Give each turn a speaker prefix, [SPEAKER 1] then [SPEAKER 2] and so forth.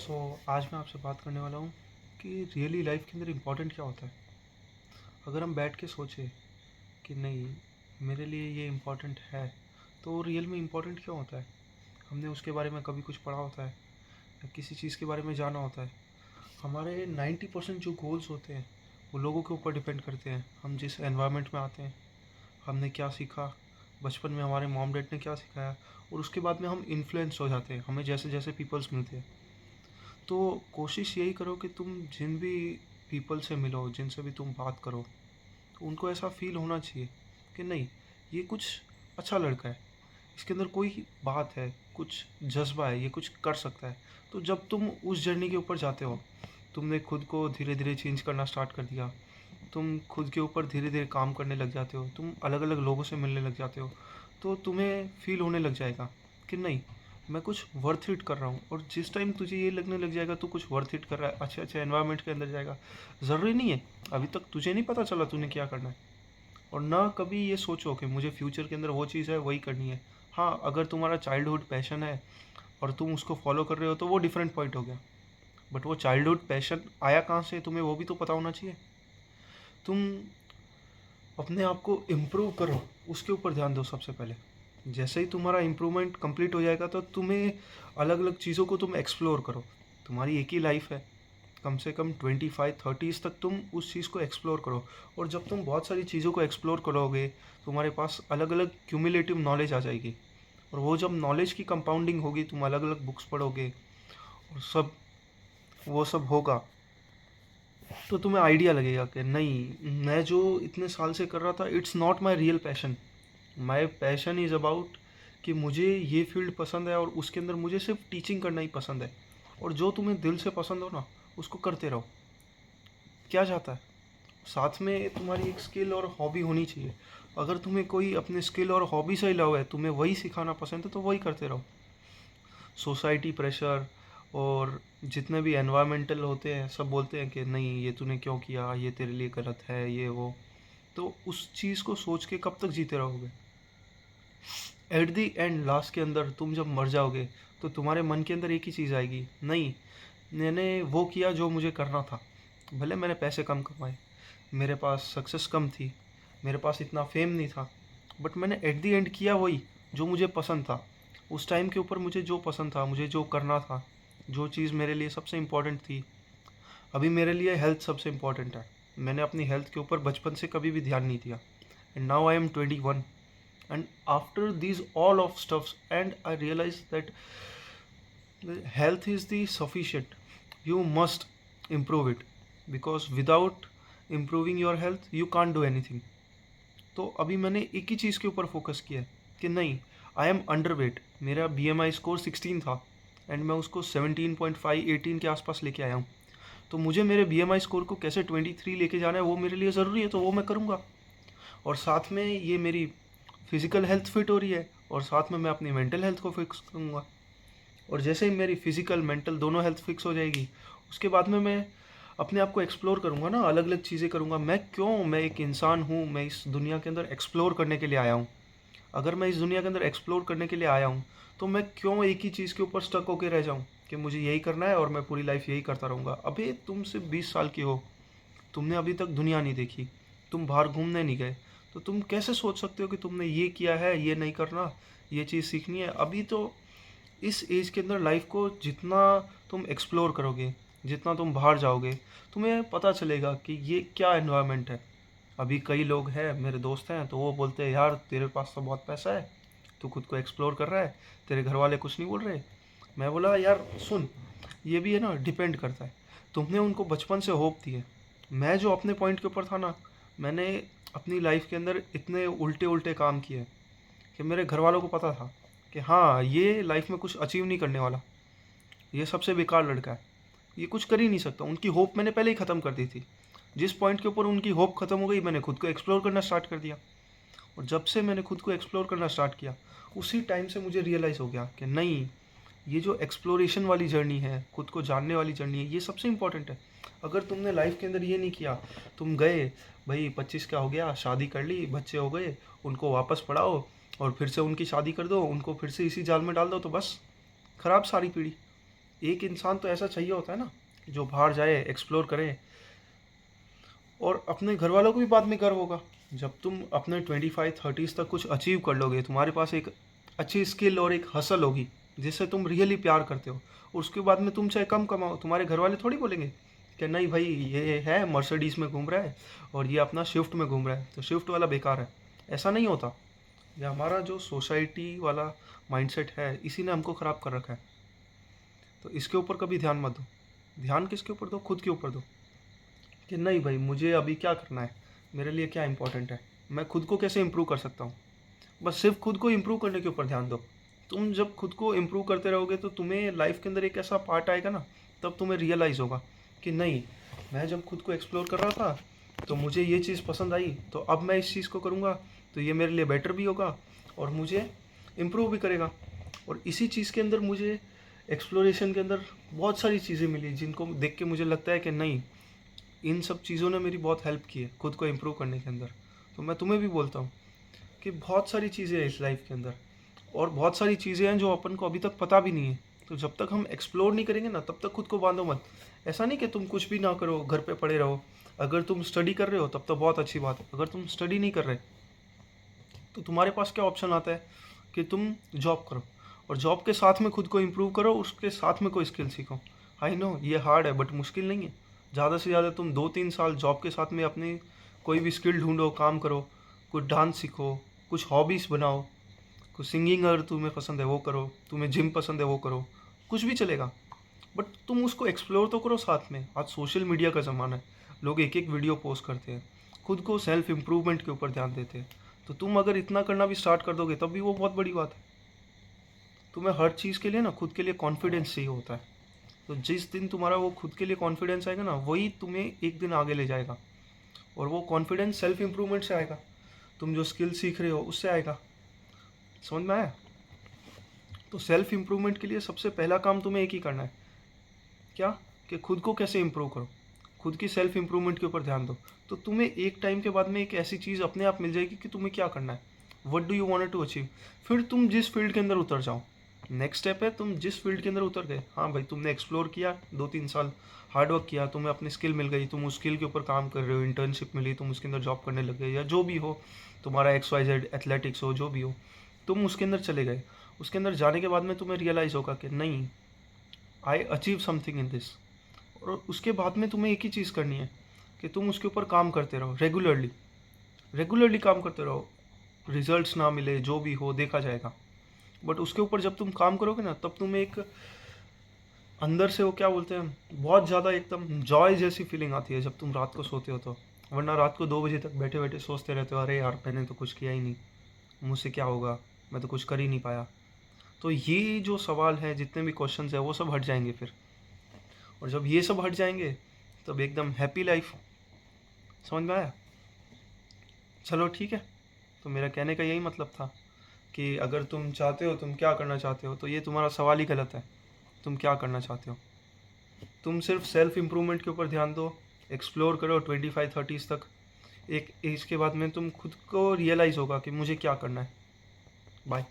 [SPEAKER 1] आज मैं आपसे बात करने वाला हूँ कि रियली लाइफ के अंदर इम्पोर्टेंट क्या होता है। अगर हम बैठ के सोचें कि नहीं, मेरे लिए ये इम्पोर्टेंट है, तो रियल में इम्पोर्टेंट क्यों होता है। हमने उसके बारे में कभी कुछ पढ़ा होता है या किसी चीज़ के बारे में जाना होता है। हमारे 90% जो गोल्स होते हैं वो लोगों के ऊपर डिपेंड करते हैं। हम जिस एनवायरनमेंट में आते हैं, हमने क्या सीखा, बचपन में हमारे मॉम डैड ने क्या सिखाया, और उसके बाद में हम इन्फ्लुएंस हो जाते हैं, हमें जैसे जैसे पीपल्स मिलते हैं। तो कोशिश यही करो कि तुम जिन भी पीपल से मिलो, जिनसे भी तुम बात करो, तो उनको ऐसा फील होना चाहिए कि नहीं, ये कुछ अच्छा लड़का है, इसके अंदर कोई बात है, कुछ जज्बा है, ये कुछ कर सकता है। तो जब तुम उस जर्नी के ऊपर जाते हो, तुमने खुद को धीरे धीरे चेंज करना स्टार्ट कर दिया, तुम खुद के ऊपर धीरे धीरे काम करने लग जाते हो, तुम अलग अलग लोगों से मिलने लग जाते हो, तो तुम्हें फील होने लग जाएगा कि नहीं, मैं कुछ वर्थ इट कर रहा हूँ। और जिस टाइम तुझे ये लगने लग जाएगा तू कुछ वर्थ इट कर रहा है, अच्छे अच्छे एनवायरनमेंट के अंदर जाएगा, ज़रूरी नहीं है अभी तक तुझे नहीं पता चला तूने क्या करना है। और ना कभी ये सोचो कि मुझे फ्यूचर के अंदर वो चीज़ है वही करनी है। हाँ, अगर तुम्हारा चाइल्डहुड पैशन है और तुम उसको फॉलो कर रहे हो तो वो डिफरेंट पॉइंट हो गया। बट वो चाइल्डहुड पैशन आया कहाँ से, तुम्हें वो भी तो पता होना चाहिए। तुम अपने आप को इम्प्रूव करो, उसके ऊपर ध्यान दो सबसे पहले। जैसे ही तुम्हारा इम्प्रूवमेंट कंप्लीट हो जाएगा तो तुम्हें अलग अलग चीज़ों को तुम एक्सप्लोर करो। तुम्हारी एक ही लाइफ है, कम से कम 25-30s तक तुम उस चीज़ को एक्सप्लोर करो। और जब तुम बहुत सारी चीज़ों को एक्सप्लोर करोगे, तुम्हारे पास अलग अलग क्यूमुलेटिव नॉलेज आ जाएगी। और वो जब नॉलेज की कंपाउंडिंग होगी, तुम अलग अलग बुक्स पढ़ोगे और सब वो सब होगा, तो तुम्हें आइडिया लगेगा कि नहीं, मैं जो इतने साल से कर रहा था, it's not my real passion. My passion is about कि मुझे ये फील्ड पसंद है और उसके अंदर मुझे सिर्फ टीचिंग करना ही पसंद है। और जो तुम्हें दिल से पसंद हो ना, उसको करते रहो। क्या चाहता है, साथ में तुम्हारी एक स्किल और हॉबी होनी चाहिए। अगर तुम्हें कोई अपने स्किल और हॉबी से ही लव है, तुम्हें वही सिखाना पसंद है, तो वही करते रहो। सोसाइटी प्रेशर और जितने भी एनवायरमेंटल होते हैं, सब बोलते हैं कि नहीं, ये तूने क्यों किया, ये तेरे लिए गलत है, ये वो। तो उस चीज़ को सोच के कब तक जीते रहोगे। एट दी एंड, लास्ट के अंदर तुम जब मर जाओगे, तो तुम्हारे मन के अंदर एक ही चीज़ आएगी, नहीं, मैंने वो किया जो मुझे करना था। भले मैंने पैसे कम कमाए, मेरे पास सक्सेस कम थी, मेरे पास इतना फेम नहीं था, बट मैंने एट दी एंड किया वही जो मुझे पसंद था। उस टाइम के ऊपर मुझे जो पसंद था, मुझे जो करना था, जो चीज़ मेरे लिए सबसे इम्पोर्टेंट थी। अभी मेरे लिए हेल्थ सबसे इम्पोर्टेंट है। मैंने अपनी हेल्थ के ऊपर बचपन से कभी भी ध्यान नहीं दिया। And now I am 21, and after these all of stuffs, and I realized that health is the sufficient. You must improve it, because without improving your health you can't do anything. तो अभी मैंने एक ही चीज़ के ऊपर focus किया है कि नहीं, आई एम अंडर वेट। मेरा BMI स्कोर 16 था एंड मैं उसको 17.5 18 के आसपास लेके आया हूँ। तो मुझे मेरे BMI स्कोर को कैसे 23 लेके जाना है, वो मेरे लिए ज़रूरी है, तो वो मैं करूँगा। और साथ में ये मेरी फिज़िकल हेल्थ फिट हो रही है, और साथ में मैं अपनी मेंटल हेल्थ को फिक्स करूँगा। और जैसे ही मेरी फिज़िकल मेंटल दोनों हेल्थ फिक्स हो जाएगी, उसके बाद में मैं अपने आप को एक्सप्लोर करूँगा ना, अलग अलग चीज़ें करूँगा। मैं एक इंसान हूँ, मैं इस दुनिया के अंदर एक्सप्लोर करने के लिए आया हूँ। अगर मैं इस दुनिया के अंदर एक्सप्लोर करने के लिए आया हूँ, तो मैं क्यों एक ही चीज़ के ऊपर स्टक होकर रह जाऊँ कि मुझे यही करना है और मैं पूरी लाइफ यही करता रहूँगा। अभी तुम सिर्फ 20 साल की हो, तुमने अभी तक दुनिया नहीं देखी, तुम बाहर घूमने नहीं गए, तो तुम कैसे सोच सकते हो कि तुमने ये किया है, ये नहीं करना, ये चीज़ सीखनी है। अभी तो इस एज के अंदर लाइफ को जितना तुम एक्सप्लोर करोगे, जितना तुम बाहर जाओगे, तुम्हें पता चलेगा कि ये क्या एनवायरनमेंट है। अभी कई लोग हैं, मेरे दोस्त हैं, तो वो बोलते हैं यार तेरे पास तो बहुत पैसा है, तू खुद को एक्सप्लोर कर रहा है, तेरे घर वाले कुछ नहीं बोल रहे। मैं बोला यार सुन, ये भी है ना, डिपेंड करता है। तुमने उनको बचपन से होप दी है। मैं जो अपने पॉइंट के ऊपर था ना, मैंने अपनी लाइफ के अंदर इतने उल्टे उल्टे काम किए कि मेरे घर वालों को पता था कि हाँ, ये लाइफ में कुछ अचीव नहीं करने वाला, ये सबसे बेकार लड़का है, ये कुछ कर ही नहीं सकता। उनकी होप मैंने पहले ही ख़त्म कर दी थी। जिस पॉइंट के ऊपर उनकी होप ख़त्म हो गई, मैंने खुद को एक्सप्लोर करना स्टार्ट कर दिया। और जब से मैंने खुद को एक्सप्लोर करना स्टार्ट किया, उसी टाइम से मुझे रियलाइज़ हो गया कि नहीं, ये जो एक्सप्लोरेशन वाली जर्नी है, खुद को जानने वाली जर्नी है, ये सबसे इम्पोर्टेंट है। अगर तुमने लाइफ के अंदर ये नहीं किया, तुम गए भाई 25 का हो गया, शादी कर ली, बच्चे हो गए, उनको वापस पढ़ाओ और फिर से उनकी शादी कर दो, उनको फिर से इसी जाल में डाल दो, तो बस खराब सारी पीढ़ी। एक इंसान तो ऐसा चाहिए होता है ना, जो बाहर जाए, एक्सप्लोर करे, और अपने घर वालों को भी बाद में गर्व होगा। जब तुम अपने 25-30s तक कुछ अचीव कर लोगे, तुम्हारे पास एक अच्छी स्किल और एक हसल होगी जिससे तुम रियली प्यार करते हो, और उसके बाद में तुम चाहे कम कमाओ, तुम्हारे घर वाले थोड़ी बोलेंगे कि नहीं भाई ये है मर्सिडीज में घूम रहा है और ये अपना शिफ्ट में घूम रहा है, तो शिफ्ट वाला बेकार है। ऐसा नहीं होता। ये हमारा जो सोसाइटी वाला माइंडसेट है, इसी ने हमको ख़राब कर रखा है। तो इसके ऊपर कभी ध्यान मत दो। ध्यान किसके ऊपर दो? खुद के ऊपर दो, कि नहीं भाई मुझे अभी क्या करना है, मेरे लिए क्या इंपॉर्टेंट है, मैं खुद को कैसे इम्प्रूव कर सकता हूँ। बस सिर्फ खुद को इम्प्रूव करने के ऊपर ध्यान दो। तुम जब खुद को इम्प्रूव करते रहोगे तो तुम्हें लाइफ के अंदर एक ऐसा पार्ट आएगा ना, तब तुम्हें रियलाइज़ होगा कि नहीं, मैं जब खुद को एक्सप्लोर कर रहा था तो मुझे ये चीज़ पसंद आई, तो अब मैं इस चीज़ को करूँगा तो ये मेरे लिए बेटर भी होगा और मुझे इम्प्रूव भी करेगा। और इसी चीज़ के अंदर मुझे एक्सप्लोरेशन के अंदर बहुत सारी चीज़ें मिली जिनको देख के मुझे लगता है कि नहीं, इन सब चीज़ों ने मेरी बहुत हेल्प की है खुद को इम्प्रूव करने के अंदर। तो मैं तुम्हें भी बोलता हूँ कि बहुत सारी चीज़ें हैं इस लाइफ के अंदर, और बहुत सारी चीज़ें हैं जो अपन को अभी तक पता भी नहीं है। तो जब तक हम एक्सप्लोर नहीं करेंगे ना, तब तक खुद को बांधो मत। ऐसा नहीं कि तुम कुछ भी ना करो, घर पे पड़े रहो। अगर तुम स्टडी कर रहे हो तब तो बहुत अच्छी बात है। अगर तुम स्टडी नहीं कर रहे तो तुम्हारे पास क्या ऑप्शन आता है कि तुम जॉब करो, और जॉब के साथ में खुद को इम्प्रूव करो, उसके साथ में कोई स्किल सीखो। आई नो ये हार्ड है बट मुश्किल नहीं है। ज़्यादा से ज़्यादा तुम 2-3 साल जॉब के साथ में अपनी कोई भी स्किल ढूंढो, काम करो, कुछ डांस सीखो, कुछ हॉबीज़ बनाओ, कुछ सिंगिंग अगर तुम्हें पसंद है वो करो, तुम्हें जिम पसंद है वो करो, कुछ भी चलेगा। बट तुम उसको एक्सप्लोर तो करो साथ में। आज सोशल मीडिया का ज़माना है, लोग एक एक वीडियो पोस्ट करते हैं, खुद को सेल्फ इम्प्रूवमेंट के ऊपर ध्यान देते हैं। तो तुम अगर इतना करना भी स्टार्ट कर दोगे तब भी वो बहुत बड़ी बात है। तुम्हें हर चीज़ के लिए ना खुद के लिए कॉन्फिडेंस चाहिए होता है। तो जिस दिन तुम्हारा वो खुद के लिए कॉन्फिडेंस आएगा ना, वही तुम्हें एक दिन आगे ले जाएगा। और वो कॉन्फिडेंस सेल्फ इम्प्रूवमेंट से आएगा, तुम जो स्किल सीख रहे हो उससे आएगा। समझ में आया? तो सेल्फ इम्प्रूवमेंट के लिए सबसे पहला काम तुम्हें एक ही करना है, क्या? कि खुद को कैसे इम्प्रूव करो, खुद की सेल्फ इम्प्रूवमेंट के ऊपर ध्यान दो। तो तुम्हें एक टाइम के बाद में एक ऐसी चीज़ अपने आप मिल जाएगी कि तुम्हें क्या करना है, what do you want to achieve. फिर तुम जिस फील्ड के अंदर उतर जाओ, नेक्स्ट स्टेप है तुम जिस फील्ड के अंदर उतर गए, हाँ भाई तुमने एक्सप्लोर किया, 2-3 साल हार्ड वर्क किया, तुम्हें अपनी स्किल मिल गई, तुम उस स्किल के ऊपर काम कर रहे हो, इंटर्नशिप मिली, तुम उसके अंदर जॉब करने लग गए, या जो भी हो, तुम्हारा XYZ एथलेटिक्स हो, जो भी हो, तुम उसके अंदर चले गए। उसके अंदर जाने के बाद में तुम्हें रियलाइज़ होगा कि नहीं, I achieve something in this. और उसके बाद में तुम्हें एक ही चीज़ करनी है कि तुम उसके ऊपर काम करते रहो, रेगुलरली रेगुलरली काम करते रहो। रिजल्ट्स ना मिले, जो भी हो देखा जाएगा, बट उसके ऊपर जब तुम काम करोगे ना, तब तुम्हें एक अंदर से वो क्या बोलते हैं, बहुत ज़्यादा एकदम जॉय जैसी फीलिंग आती है जब तुम रात को सोते हो तो। वरना रात को 2 बजे तक बैठे बैठे सोचते रहते हो, अरे यार मैंने तो कुछ किया ही नहीं, मुझसे क्या होगा, मैं तो कुछ कर ही नहीं पाया। तो ये जो सवाल है, जितने भी क्वेश्चंस है, वो सब हट जाएंगे फिर। और जब ये सब हट जाएंगे तब एकदम हैप्पी लाइफ। समझ में आया? चलो ठीक है। तो मेरा कहने का यही मतलब था कि अगर तुम चाहते हो, तुम क्या करना चाहते हो, तो ये तुम्हारा सवाल ही गलत है। तुम क्या करना चाहते हो? तुम सिर्फ सेल्फ इम्प्रूवमेंट के ऊपर ध्यान दो, एक्सप्लोर करो 25-30s तक। एक एज के बाद में तुम खुद को रियलाइज़ होगा कि मुझे क्या करना है। बाय।